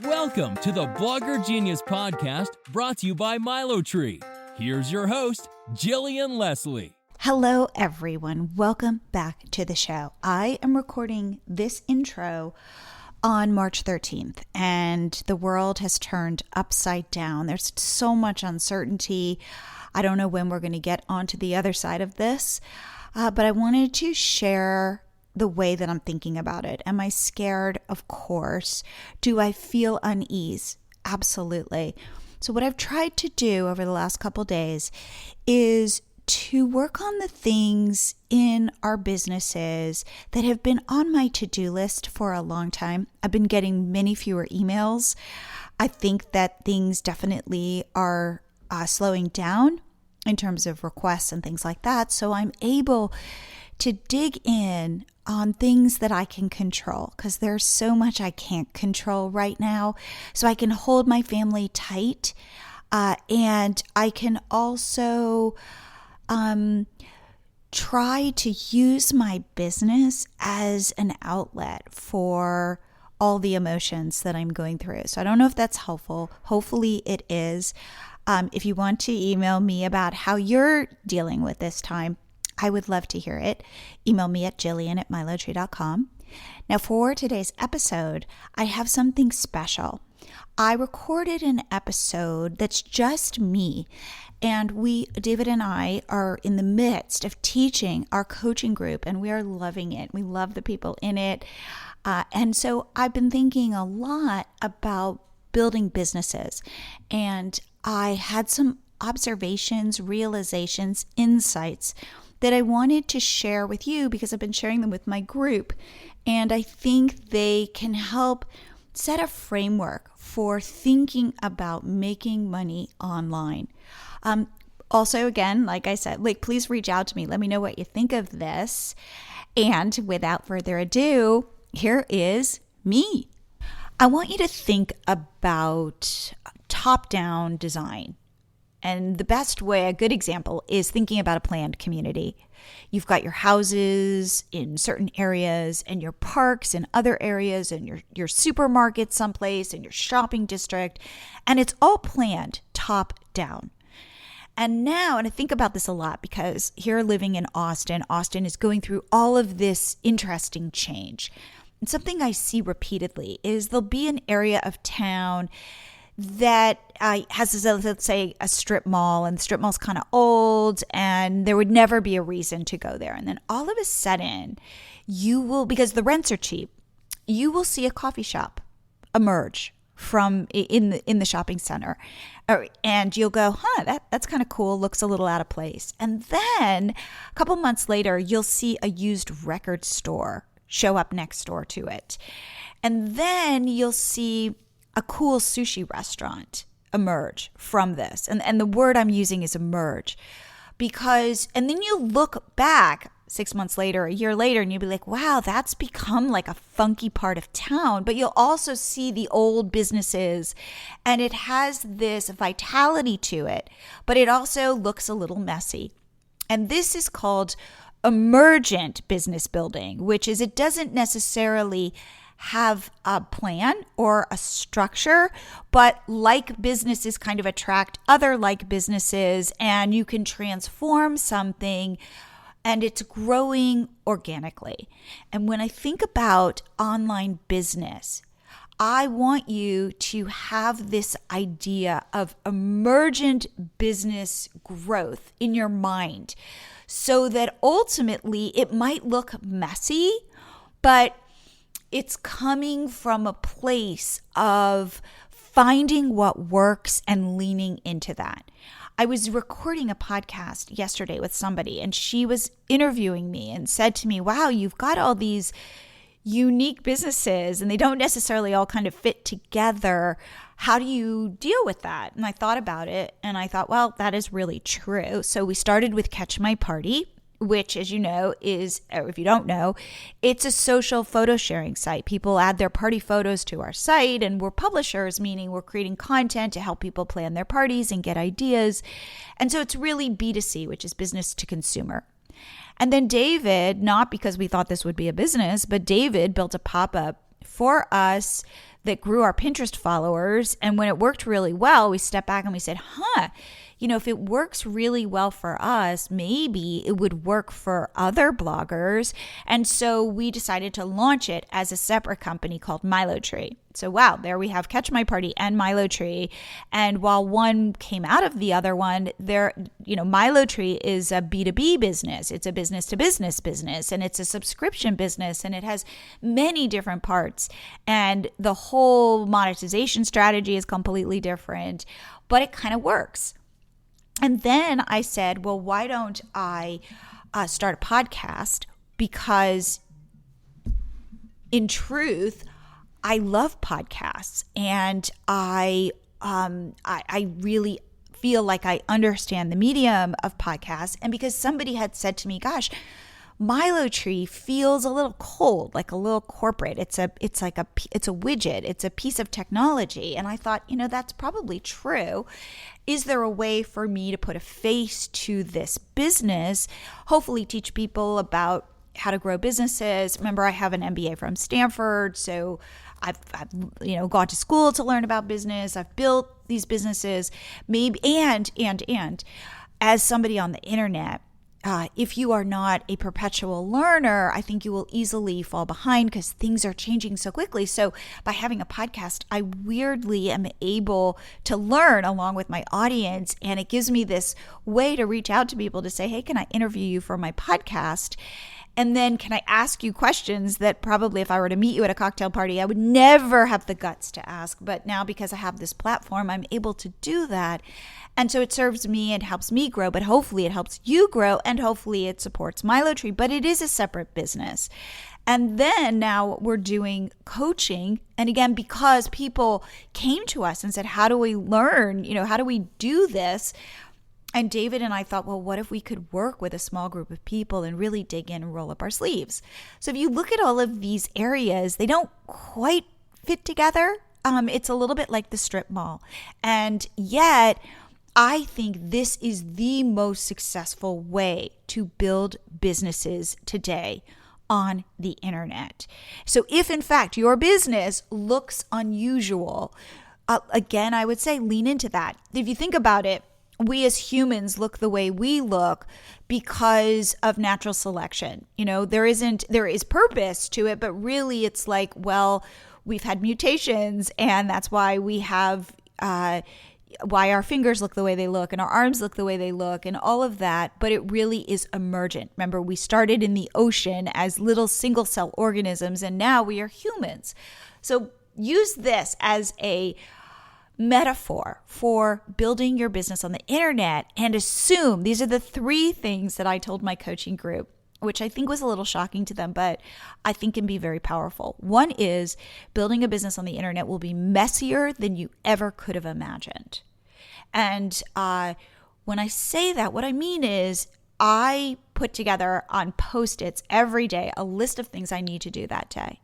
Welcome to the Blogger Genius Podcast, brought to you by Milo Tree. Here's your host, Jillian Leslie. Hello, everyone. Welcome back to the show. I am recording this intro on March 13th, and the world has turned upside down. There's so much uncertainty. I don't know when we're going to get onto the other side of this, but I wanted to share the way that I'm thinking about it. Am I scared? Of course. Do I feel unease? Absolutely. So what I've tried to do over the last couple days is to work on the things in our businesses that have been on my to-do list for a long time. I've been getting many fewer emails. I think that things definitely are slowing down in terms of requests and things like that. So I'm able to dig in on things that I can control, because there's so much I can't control right now. So I can hold my family tight, and I can also try to use my business as an outlet for all the emotions that I'm going through. So I don't know if that's helpful. Hopefully it is. If you want to email me about how you're dealing with this time, I would love to hear it. Email me at jillian@milotree.com. Now, for today's episode, I have something special. I recorded an episode that's just me, and David and I, are in the midst of teaching our coaching group, and we are loving it. We love the people in it. And so I've been thinking a lot about building businesses, and I had some observations, realizations, insights that I wanted to share with you because I've been sharing them with my group, and I think they can help set a framework for thinking about making money online. Also, again, like I said, please reach out to me. Let me know what you think of this. And without further ado, here is me. I want you to think about top-down design. And the best way, a good example, is thinking about a planned community. You've got your houses in certain areas and your parks in other areas and your supermarket someplace and your shopping district. And it's all planned top down. And I think about this a lot because here living in Austin is going through all of this interesting change. And something I see repeatedly is there'll be an area of town that has, let's say, a strip mall, and the strip mall's kind of old, and there would never be a reason to go there. And then all of a sudden, you will, because the rents are cheap, you will see a coffee shop emerge from in the shopping center, and you'll go, that's kind of cool, looks a little out of place. And then a couple months later, you'll see a used record store show up next door to it, and then you'll see a cool sushi restaurant emerge from this. And the word I'm using is emerge, and then you look back 6 months later, a year later, and you'll be like, wow, that's become like a funky part of town. But you'll also see the old businesses, and it has this vitality to it, but it also looks a little messy. And this is called emergent business building, which is, it doesn't necessarily have a plan or a structure, but like businesses kind of attract other like businesses, and you can transform something, and it's growing organically. And when I think about online business, I want you to have this idea of emergent business growth in your mind, so that ultimately it might look messy, but it's coming from a place of finding what works and leaning into that. I was recording a podcast yesterday with somebody, and she was interviewing me and said to me, wow, you've got all these unique businesses and they don't necessarily all kind of fit together. How do you deal with that? And I thought about it, and I thought, well, that is really true. So we started with Catch My Party, which, as you know, is, or if you don't know, it's a social photo sharing site. People add their party photos to our site, and we're publishers, meaning we're creating content to help people plan their parties and get ideas. And so it's really B2C, which is business to consumer. And then David, not because we thought this would be a business, but David built a pop-up for us that grew our Pinterest followers. And when it worked really well, we stepped back and we said, if it works really well for us, maybe it would work for other bloggers. And so we decided to launch it as a separate company called MiloTree. So wow, there we have Catch My Party and MiloTree. And while one came out of the other one, MiloTree is a B2B business. It's a business to business business, and it's a subscription business, and it has many different parts. And the whole monetization strategy is completely different, but it kind of works. And then I said, well, why don't I start a podcast? Because in truth, I love podcasts, and I really feel like I understand the medium of podcasts. And because somebody had said to me, gosh, MiloTree feels a little cold, like a little corporate. It's a widget. It's a piece of technology. And I thought, that's probably true. Is there a way for me to put a face to this business, hopefully teach people about how to grow businesses? Remember, I have an MBA from Stanford, so I've gone to school to learn about business. I've built these businesses, maybe, and as somebody on the internet, if you are not a perpetual learner, I think you will easily fall behind because things are changing so quickly. So by having a podcast, I weirdly am able to learn along with my audience. And it gives me this way to reach out to people to say, hey, can I interview you for my podcast? And then can I ask you questions that probably if I were to meet you at a cocktail party, I would never have the guts to ask. But now because I have this platform, I'm able to do that. And so it serves me and helps me grow, but hopefully it helps you grow, and hopefully it supports MiloTree, but it is a separate business. And then now we're doing coaching. And again, because people came to us and said, how do we learn? How do we do this? And David and I thought, well, what if we could work with a small group of people and really dig in and roll up our sleeves? So if you look at all of these areas, they don't quite fit together. It's a little bit like the strip mall. And yet, I think this is the most successful way to build businesses today on the internet. So if in fact your business looks unusual, again, I would say lean into that. If you think about it, we as humans look the way we look because of natural selection. There is purpose to it, but really it's like, well, we've had mutations, and that's why we have why our fingers look the way they look and our arms look the way they look and all of that, but it really is emergent. Remember, we started in the ocean as little single cell organisms, and now we are humans. So use this as a metaphor for building your business on the internet, and assume these are the 3 things that I told my coaching group, which I think was a little shocking to them, but I think can be very powerful. One is building a business on the internet will be messier than you ever could have imagined. And when I say that, what I mean is I put together on Post-its every day a list of things I need to do that day.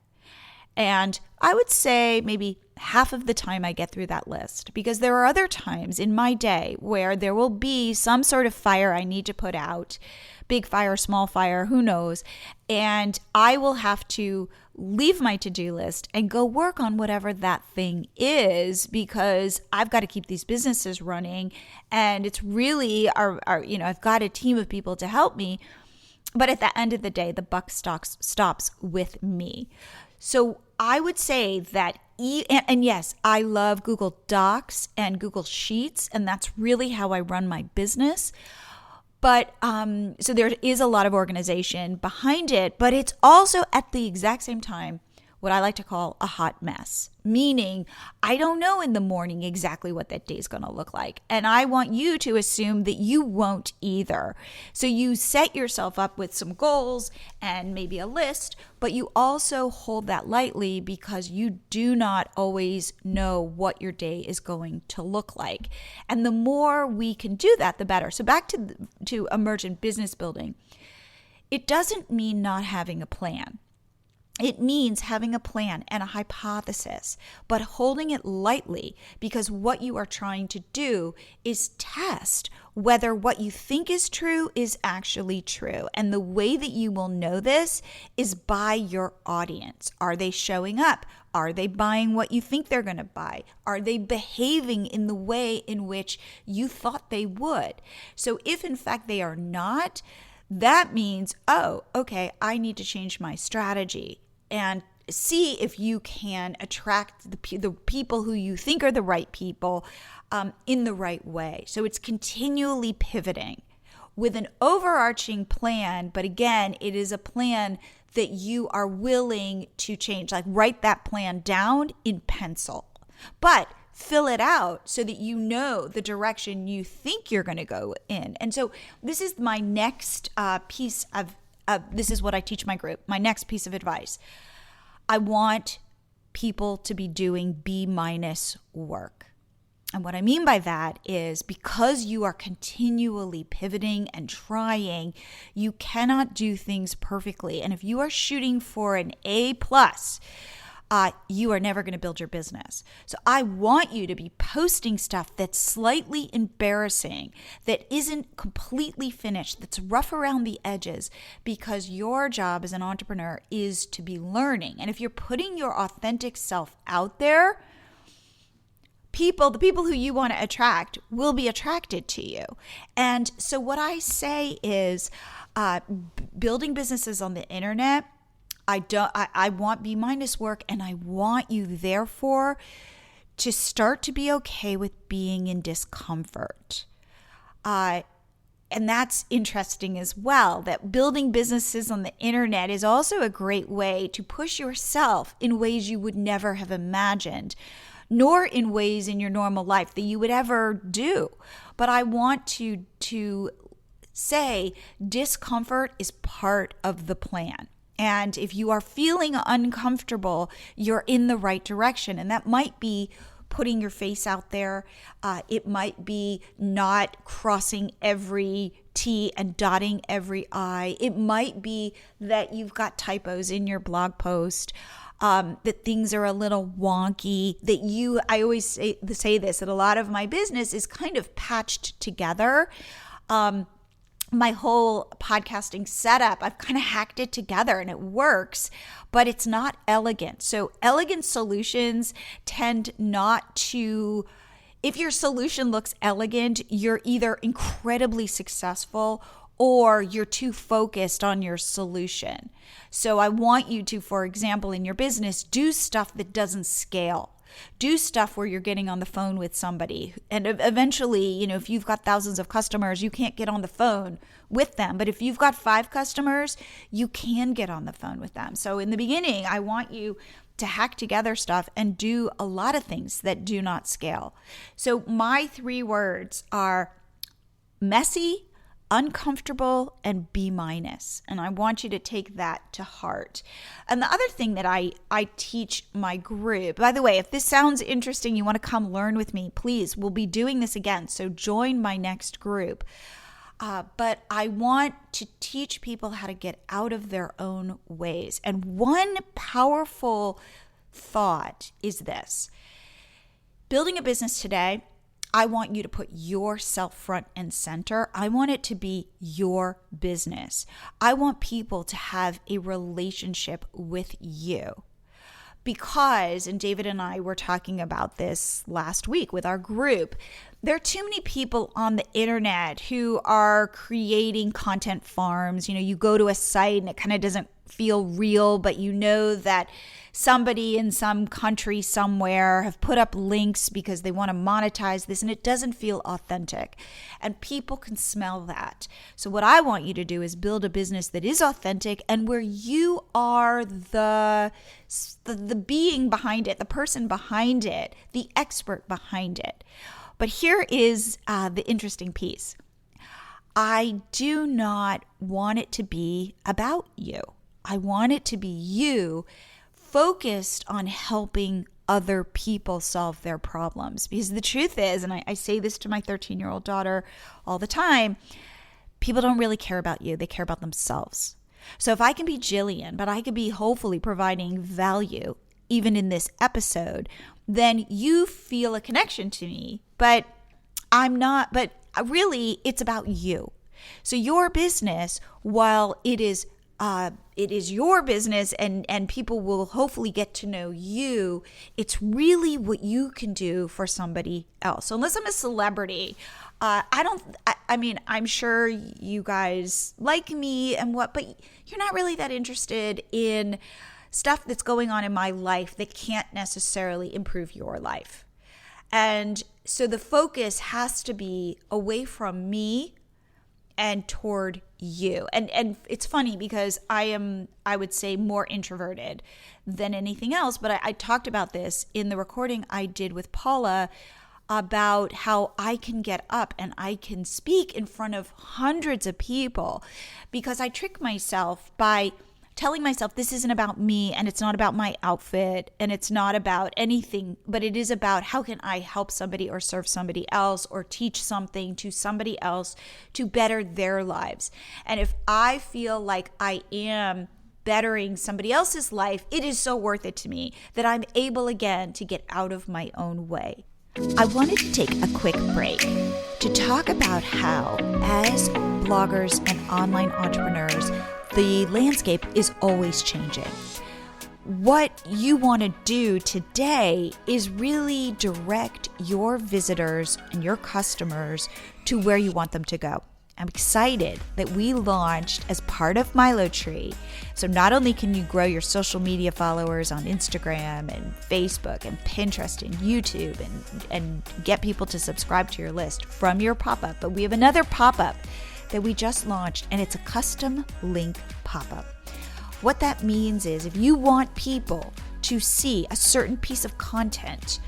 And I would say maybe half of the time I get through that list, because there are other times in my day where there will be some sort of fire I need to put out, big fire, small fire, who knows, and I will have to leave my to-do list and go work on whatever that thing is, because I've got to keep these businesses running, and it's really I've got a team of people to help me, but at the end of the day, the buck stops with me. So I would say that, and yes, I love Google Docs and Google Sheets, and that's really how I run my business. But so there is a lot of organization behind it, but it's also at the exact same time what I like to call a hot mess, meaning I don't know in the morning exactly what that day is going to look like. And I want you to assume that you won't either. So you set yourself up with some goals and maybe a list, but you also hold that lightly because you do not always know what your day is going to look like. And the more we can do that, the better. So back to emergent business building, it doesn't mean not having a plan. It means having a plan and a hypothesis, but holding it lightly, because what you are trying to do is test whether what you think is true is actually true. And the way that you will know this is by your audience. Are they showing up? Are they buying what you think they're going to buy? Are they behaving in the way in which you thought they would? So if in fact they are not, that means, oh, okay, I need to change my strategy. And see if you can attract the people who you think are the right people in the right way. So it's continually pivoting with an overarching plan. But again, it is a plan that you are willing to change. Like write that plan down in pencil, but fill it out so that you know the direction you think you're going to go in. And so this is my next piece of this is what I teach my group. My next piece of advice. I want people to be doing B- work. And what I mean by that is because you are continually pivoting and trying, you cannot do things perfectly. And if you are shooting for an A+, you are never going to build your business. So I want you to be posting stuff that's slightly embarrassing, that isn't completely finished, that's rough around the edges, because your job as an entrepreneur is to be learning. And if you're putting your authentic self out there, the people who you want to attract will be attracted to you. And so what I say is building businesses on the internet, I want B- work, and I want you therefore to start to be okay with being in discomfort. And that's interesting as well, that building businesses on the internet is also a great way to push yourself in ways you would never have imagined, nor in ways in your normal life that you would ever do. But I want to say discomfort is part of the plan. And if you are feeling uncomfortable, you're in the right direction. And that might be putting your face out there. It might be not crossing every T and dotting every I. It might be that you've got typos in your blog post, that things are a little wonky, I always say this, that a lot of my business is kind of patched together. My whole podcasting setup, I've kind of hacked it together and it works, but it's not elegant. So elegant solutions tend not to, if your solution looks elegant, you're either incredibly successful or you're too focused on your solution. So I want you to, for example, in your business, do stuff that doesn't scale. Do stuff where you're getting on the phone with somebody. And eventually, if you've got thousands of customers, you can't get on the phone with them. But if you've got 5 customers, you can get on the phone with them. So in the beginning, I want you to hack together stuff and do a lot of things that do not scale. So my 3 words are messy, uncomfortable, and B-. And I want you to take that to heart. And the other thing that I teach my group, by the way, if this sounds interesting, you want to come learn with me, please, we'll be doing this again. So join my next group. But I want to teach people how to get out of their own ways. And one powerful thought is this: building a business today, I want you to put yourself front and center. I want it to be your business. I want people to have a relationship with you. Because, and David and I were talking about this last week with our group, there are too many people on the internet who are creating content farms. You go to a site and it kind of doesn't feel real, but you know that somebody in some country somewhere have put up links because they want to monetize this, and it doesn't feel authentic. And people can smell that. So what I want you to do is build a business that is authentic and where you are the being behind it, the person behind it, the expert behind it. But here is the interesting piece. I do not want it to be about you. I want it to be you focused on helping other people solve their problems. Because the truth is, and I say this to my 13-year-old daughter all the time, people don't really care about you. They care about themselves. So if I can be Jillian, but I could be hopefully providing value even in this episode, then you feel a connection to me, but I'm not, but really it's about you. So your business, while it is your business and people will hopefully get to know you, it's really what you can do for somebody else. So unless I'm a celebrity, I mean, I'm sure you guys like me and but you're not really that interested in stuff that's going on in my life that can't necessarily improve your life. And so the focus has to be away from me and toward you. And it's funny because I would say, more introverted than anything else. But I talked about this in the recording I did with Paula about how I can get up and I can speak in front of hundreds of people because I trick myself by telling myself this isn't about me and it's not about my outfit and it's not about anything, but it is about how can I help somebody or serve somebody else or teach something to somebody else to better their lives. And if I feel like I am bettering somebody else's life, it is so worth it to me that I'm able again to get out of my own way. I wanted to take a quick break to talk about how, as bloggers and online entrepreneurs, the landscape is always changing. What you want to do today is really direct your visitors and your customers to where you want them to go. I'm excited that we launched as part of MiloTree. So not only can you grow your social media followers on Instagram and Facebook and Pinterest and YouTube and get people to subscribe to your list from your pop-up, but we have another pop-up that we just launched, and it's a custom link pop-up. What that means is if you want people to see a certain piece of content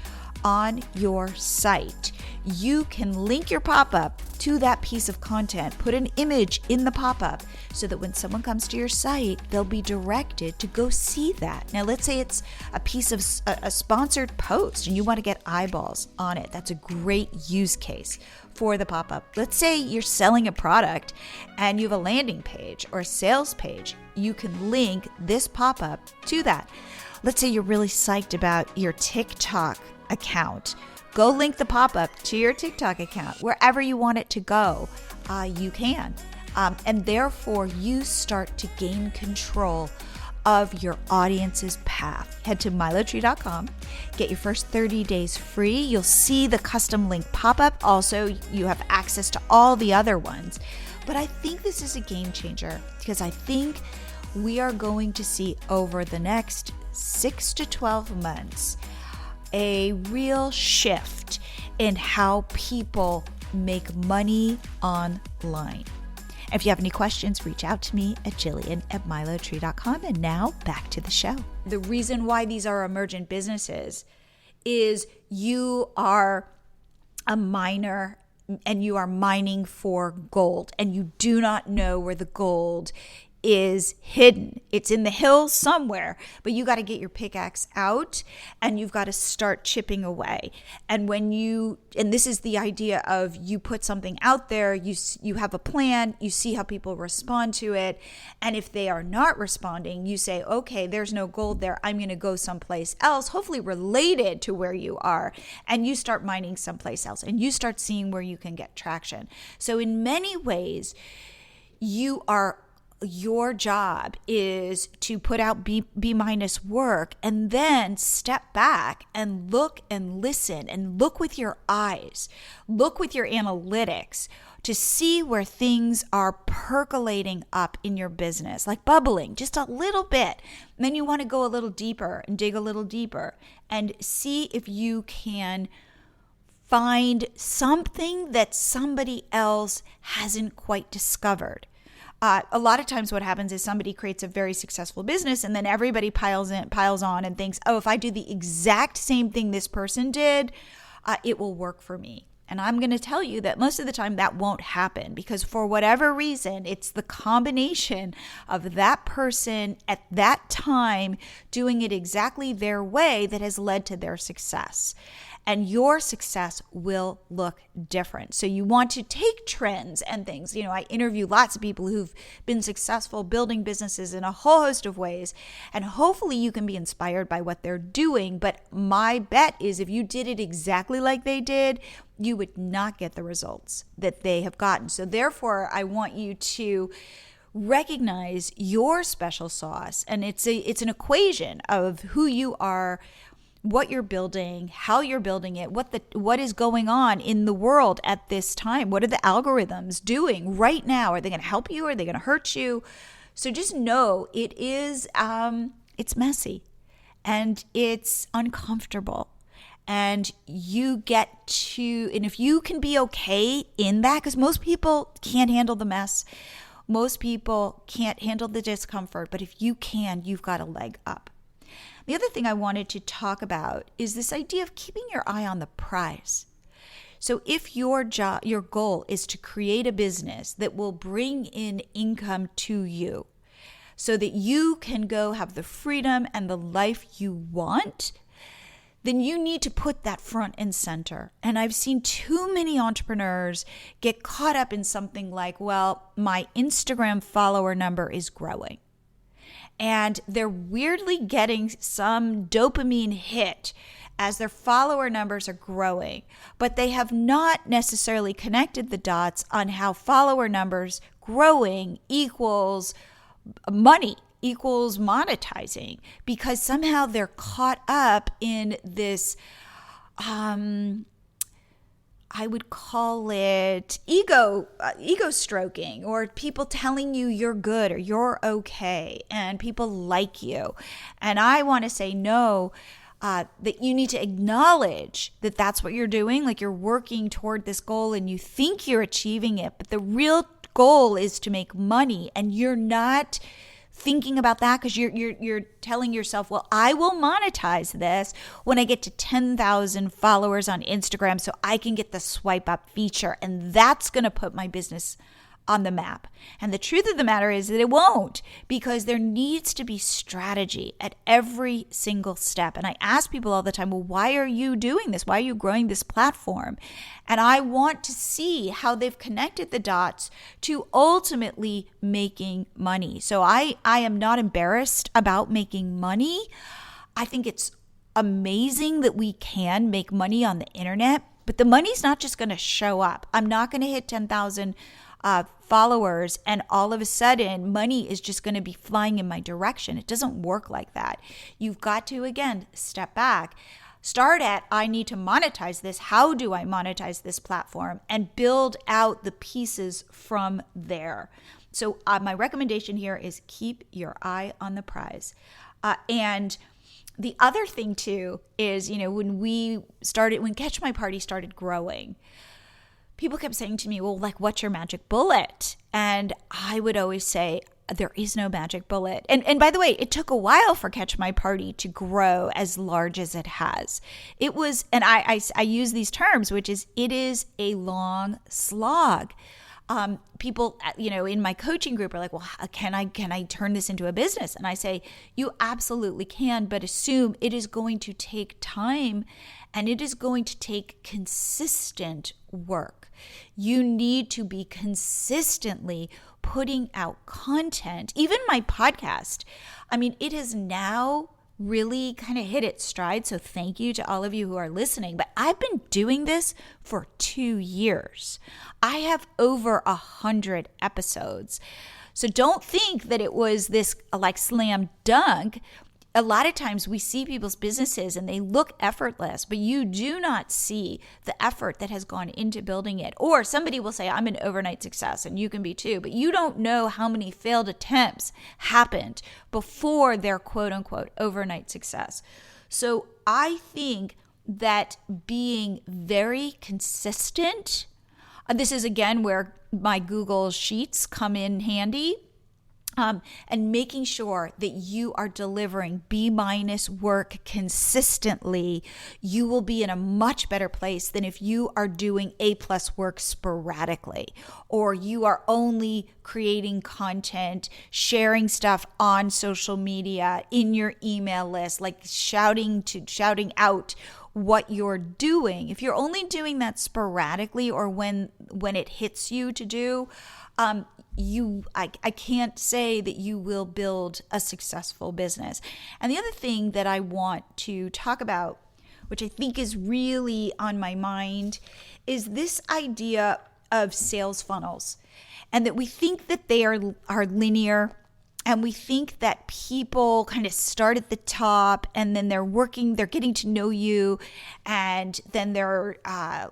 on your site, you can link your pop-up to that piece of content, put an image in the pop-up so that when someone comes to your site, they'll be directed to go see that. Now, let's say it's a piece of a sponsored post and you want to get eyeballs on it. That's a great use case for the pop-up. Let's say you're selling a product and you have a landing page or a sales page. You can link this pop-up to that. Let's say you're really psyched about your TikTok account. Go link the pop-up to your TikTok account. Wherever you want it to go, you can. And therefore, you start to gain control of your audience's path. Head to milotree.com, get your first 30 days free. You'll see the custom link pop-up. Also, you have access to all the other ones. But I think this is a game changer because I think we are going to see over the next 6 to 12 months a real shift in how people make money online. If you have any questions, reach out to me at Jillian@milotree.com. And now back to the show. The reason why these are emergent businesses is you are a miner and you are mining for gold and you do not know where the gold is hidden. It's in the hills somewhere, but you got to get your pickaxe out and you've got to start chipping away. And and this is the idea of you put something out there, you have a plan, you see how people respond to it. And if they are not responding, you say, okay, there's no gold there. I'm going to go someplace else, hopefully related to where you are. And you start mining someplace else and you start seeing where you can get traction. So in many ways, your job is to put out B- work and then step back and look and listen and look with your eyes, look with your analytics to see where things are percolating up in your business, like bubbling just a little bit. And then you want to go a little deeper and dig a little deeper and see if you can find something that somebody else hasn't quite discovered. A lot of times what happens is somebody creates a very successful business and then everybody piles on and thinks, oh, if I do the exact same thing this person did, it will work for me. And I'm going to tell you that most of the time that won't happen because for whatever reason, it's the combination of that person at that time doing it exactly their way that has led to their success. and your success will look different. So you want to take trends and things. I interview lots of people who've been successful building businesses in a whole host of ways, and hopefully you can be inspired by what they're doing. But my bet is if you did it exactly like they did, you would not get the results that they have gotten. So therefore, I want you to recognize your special sauce, and it's an equation of who you are, what you're building, how you're building it, what is going on in the world at this time. What are the algorithms doing right now? Are they going to help you? Are they going to hurt you? So just know it is it's messy and it's uncomfortable. And and if you can be okay in that, because most people can't handle the mess. Most people can't handle the discomfort, but if you can, you've got a leg up. The other thing I wanted to talk about is this idea of keeping your eye on the prize. So if your goal is to create a business that will bring in income to you so that you can go have the freedom and the life you want, then you need to put that front and center. And I've seen too many entrepreneurs get caught up in something like, well, my Instagram follower number is growing. And they're weirdly getting some dopamine hit as their follower numbers are growing, but they have not necessarily connected the dots on how follower numbers growing equals money, equals monetizing, because somehow they're caught up in this, I would call it ego stroking, or people telling you you're good or you're okay and people like you. And I want to say no, that you need to acknowledge that that's what you're doing, like you're working toward this goal and you think you're achieving it, but the real goal is to make money, and you're not thinking about that because you're telling yourself, well, I will monetize this when I get to 10,000 followers on Instagram so I can get the swipe up feature, and that's going to put my business on the map. And the truth of the matter is that it won't, because there needs to be strategy at every single step. And I ask people all the time, well, why are you doing this? Why are you growing this platform? And I want to see how they've connected the dots to ultimately making money. So I am not embarrassed about making money. I think it's amazing that we can make money on the internet, but the money's not just going to show up. I'm not going to hit 10,000 followers and all of a sudden money is just going to be flying in my direction. It doesn't work like that. You've got to, again, step back. Start at, I need to monetize this. How do I monetize this platform? And build out the pieces from there. So my recommendation here is keep your eye on the prize. And the other thing too is, when Catch My Party started growing, people kept saying to me, well, like, what's your magic bullet? And I would always say, there is no magic bullet. And by the way, it took a while for Catch My Party to grow as large as it has. It was, and I use these terms, which is, it is a long slog. People, in my coaching group are like, well, can I turn this into a business? And I say, you absolutely can, but assume it is going to take time and it is going to take consistent work. You need to be consistently putting out content. Even my podcast, it has now really kind of hit its stride. So thank you to all of you who are listening. But I've been doing this for 2 years. I have over 100 episodes. So don't think that it was this like slam dunk. A lot of times we see people's businesses and they look effortless, but you do not see the effort that has gone into building it. Or somebody will say, I'm an overnight success, and you can be too, but you don't know how many failed attempts happened before their quote unquote overnight success. So I think that being very consistent, this is again where my Google Sheets come in handy. and making sure that you are delivering B- work consistently, you will be in a much better place than if you are doing A+ work sporadically, or you are only creating content, sharing stuff on social media, in your email list, like shouting out what you're doing. If you're only doing that sporadically or when it hits you to do, I can't say that you will build a successful business. And the other thing that I want to talk about, which I think is really on my mind, is this idea of sales funnels, and that we think that they are linear. And we think that people kind of start at the top and then they're getting to know you, and then they're,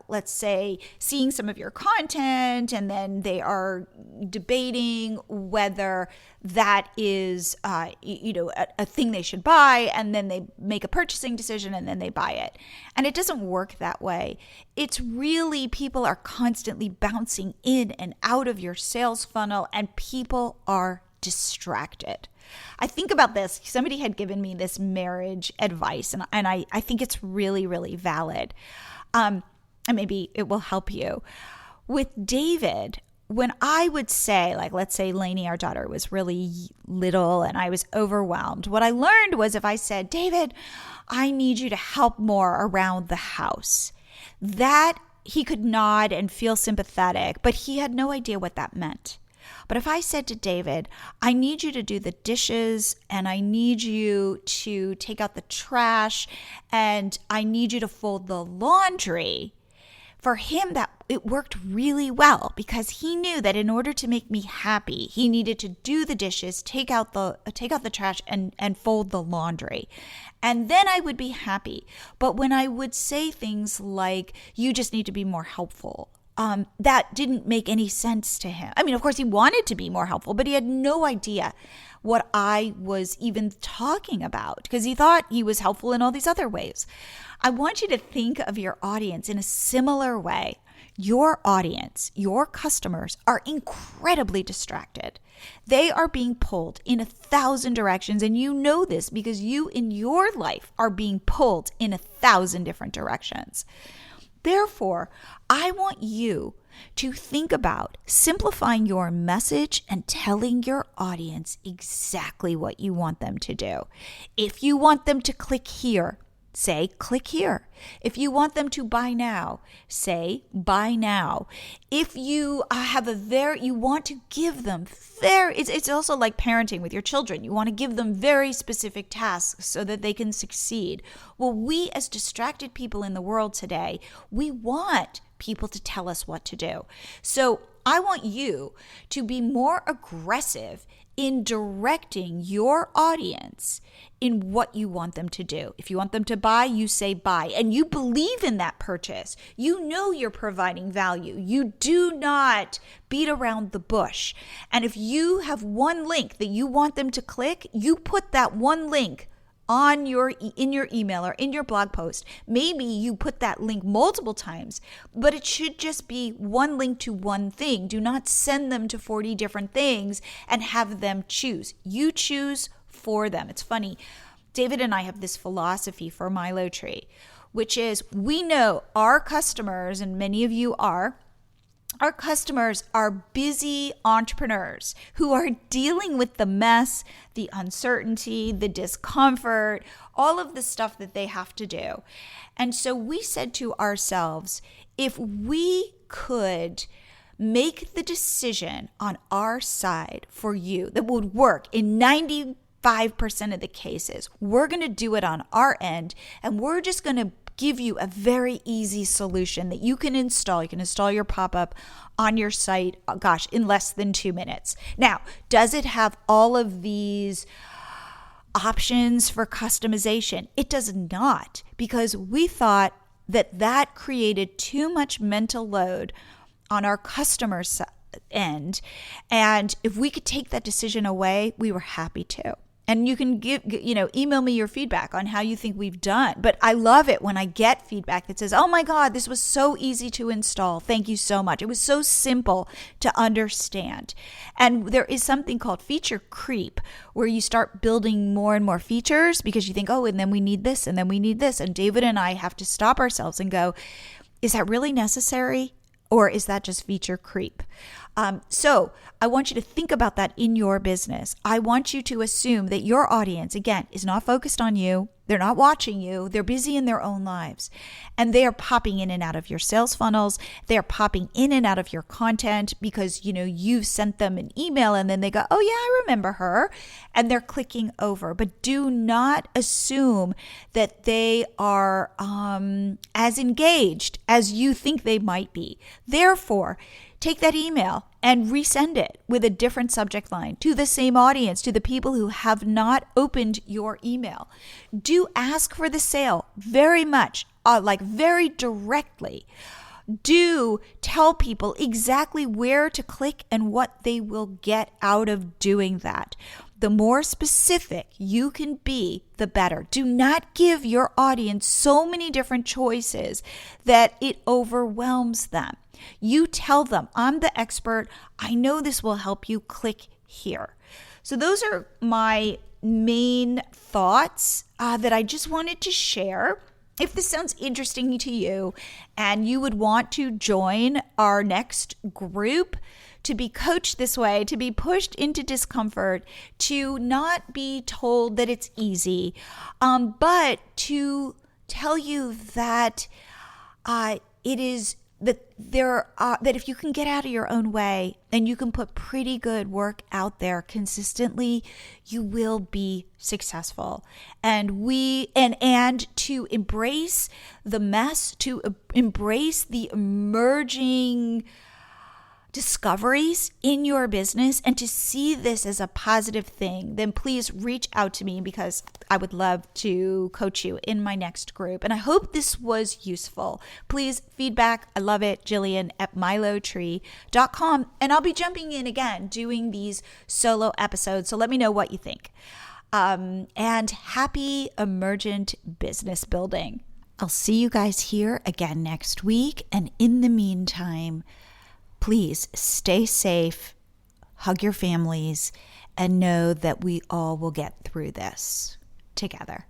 let's say, seeing some of your content, and then they are debating whether that is, a thing they should buy, and then they make a purchasing decision and then they buy it. And it doesn't work that way. It's really, people are constantly bouncing in and out of your sales funnel, and people are distracted. I think about this. Somebody had given me this marriage advice, and I think it's really, really valid. And maybe it will help you. With David, when I would say, like, let's say Lainey, our daughter, was really little and I was overwhelmed, what I learned was if I said, David, I need you to help more around the house, that he could nod and feel sympathetic, but he had no idea what that meant. But if I said to David, I need you to do the dishes, and I need you to take out the trash, and I need you to fold the laundry, for him that it worked really well, because he knew that in order to make me happy, he needed to do the dishes, take out the trash, and fold the laundry. And then I would be happy. But when I would say things like, you just need to be more helpful, that didn't make any sense to him. I mean, of course, he wanted to be more helpful, but he had no idea what I was even talking about, because he thought he was helpful in all these other ways. I want you to think of your audience in a similar way. Your audience, your customers, are incredibly distracted. They are being pulled in 1,000 directions, and you know this because you in your life are being pulled in 1,000 different directions. Therefore, I want you to think about simplifying your message and telling your audience exactly what you want them to do. If you want them to click here, say click here. If you want them to buy now, say buy now. If you you want to give them it's also like parenting with your children. You want to give them very specific tasks so that they can succeed. Well, we as distracted people in the world today, we want people to tell us what to do. So I want you to be more aggressive in directing your audience in what you want them to do. If you want them to buy, you say buy, and you believe in that purchase. You know you're providing value. You do not beat around the bush. And if you have one link that you want them to click, you put that one link in your email or in your blog post. Maybe you put that link multiple times, but it should just be one link to one thing. Do not send them to 40 different things and have them choose. You choose for them. It's funny. David and I have this philosophy for Milo Tree, which is we know our customers, and many of you are, our customers are busy entrepreneurs who are dealing with the mess, the uncertainty, the discomfort, all of the stuff that they have to do. And so we said to ourselves, if we could make the decision on our side for you that would work in 95% of the cases, we're going to do it on our end, and we're just going to give you a very easy solution that you can install. You can install your pop-up on your site, in less than 2 minutes. Now, does it have all of these options for customization? It does not, because we thought that created too much mental load on our customer's end. And if we could take that decision away, we were happy to. And you can email me your feedback on how you think we've done. But I love it when I get feedback that says, oh my God, this was so easy to install. Thank you so much. It was so simple to understand. And there is something called feature creep, where you start building more and more features because you think, oh, and then we need this, and then we need this. And David and I have to stop ourselves and go, is that really necessary? Or is that just feature creep? So I want you to think about that in your business. I want you to assume that your audience, again, is not focused on you. They're not watching you. They're busy in their own lives. And they are popping in and out of your sales funnels. They're popping in and out of your content because, you've sent them an email and then they go, oh yeah, I remember her. And they're clicking over. But do not assume that they are as engaged as you think they might be. Therefore, take that email and resend it with a different subject line to the same audience, to the people who have not opened your email. Do ask for the sale very much, very directly. Do tell people exactly where to click and what they will get out of doing that. The more specific you can be, the better. Do not give your audience so many different choices that it overwhelms them. You tell them, I'm the expert. I know this will help you. Click here. So those are my main thoughts that I just wanted to share. If this sounds interesting to you and you would want to join our next group, to be coached this way, to be pushed into discomfort, to not be told that it's easy, but to tell you that it is that if you can get out of your own way and you can put pretty good work out there consistently, you will be successful. And to embrace the mess, to embrace the emerging discoveries in your business and to see this as a positive thing, then please reach out to me because I would love to coach you in my next group. And I hope this was useful. Please feedback. I love it. Jillian at milotree.com. And I'll be jumping in again, doing these solo episodes. So let me know what you think. And happy emergent business building. I'll see you guys here again next week. And in the meantime, please stay safe, hug your families, and know that we all will get through this together.